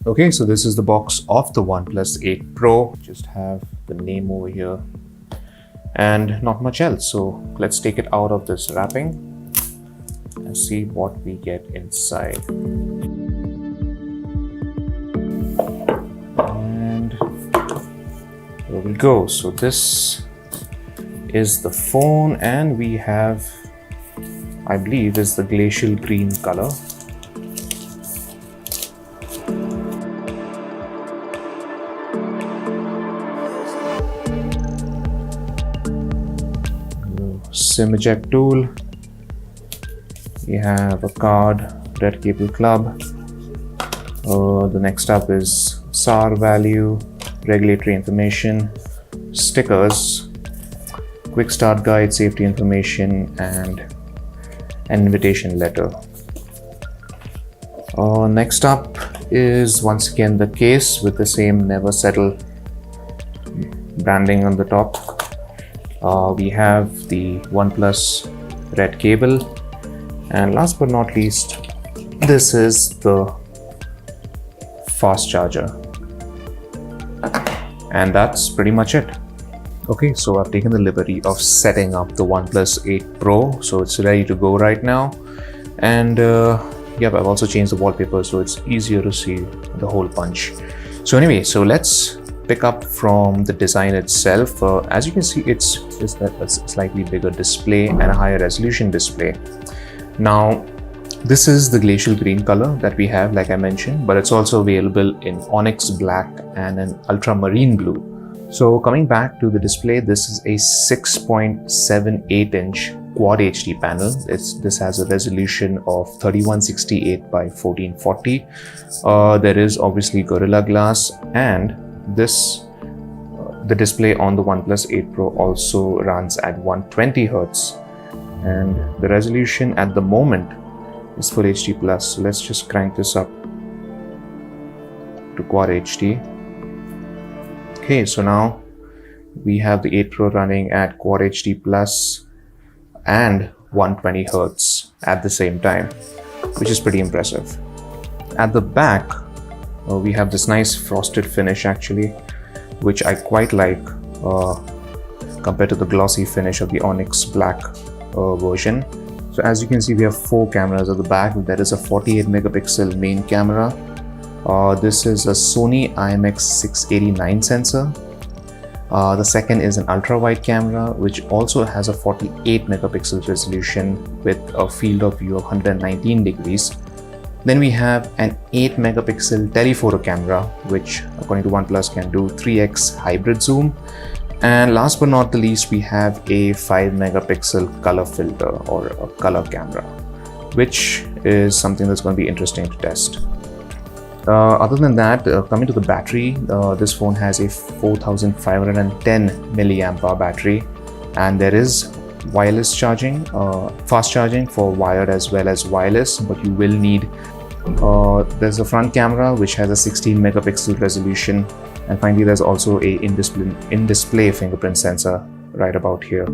Okay, so this is the box of the OnePlus 8 Pro. Just have the name over here and not much else. So let's take it out of this wrapping and see what we get inside. And here we go. So this is the phone, and we have, I believe, is the glacial green color. SIM eject tool. We have a card, red cable club. The next up is SAR value, regulatory information, stickers, quick start guide, safety information, and an invitation letter. Next up is once again the case with the same never settle branding on the top. We have the OnePlus red cable, and last but not least, this is the fast charger, and that's pretty much it. Okay, so I've taken the liberty of setting up the OnePlus 8 Pro, so it's ready to go right now. And yep, I've also changed the wallpaper so it's easier to see the whole punch. So anyway, so let's pick up from the design itself. As you can see, it's a slightly bigger display and a higher resolution display. Now, this is the glacial green color that we have, like I mentioned, but it's also available in onyx black and an ultramarine blue. So coming back to the display, this is a 6.78 inch Quad HD panel. This has a resolution of 3168 by 1440. There is obviously Gorilla Glass, and the display on the OnePlus 8 Pro also runs at 120 Hz, and the resolution at the moment is Full HD Plus. So let's just crank this up to Quad HD. Okay, so now we have the 8 Pro running at Quad HD Plus and 120 Hz at the same time, which is pretty impressive. At the back, we have this nice frosted finish actually, which I quite like compared to the glossy finish of the onyx black version. So as you can see, we have 4 cameras at the back. There is a 48 megapixel main camera. This is a Sony IMX689 sensor. The second is an ultra wide camera, which also has a 48 megapixel resolution with a field of view of 119 degrees. Then we have an 8 megapixel telephoto camera, which according to OnePlus can do 3x hybrid zoom. And last but not the least, we have a 5 megapixel color filter or a color camera, which is something that's going to be interesting to test. Other than that, coming to the battery, this phone has a 4510 milliamp hour battery, and there is wireless charging, fast charging for wired as well as wireless, but you will need there's a front camera which has a 16 megapixel resolution, and finally there's also a in-display fingerprint sensor right about here.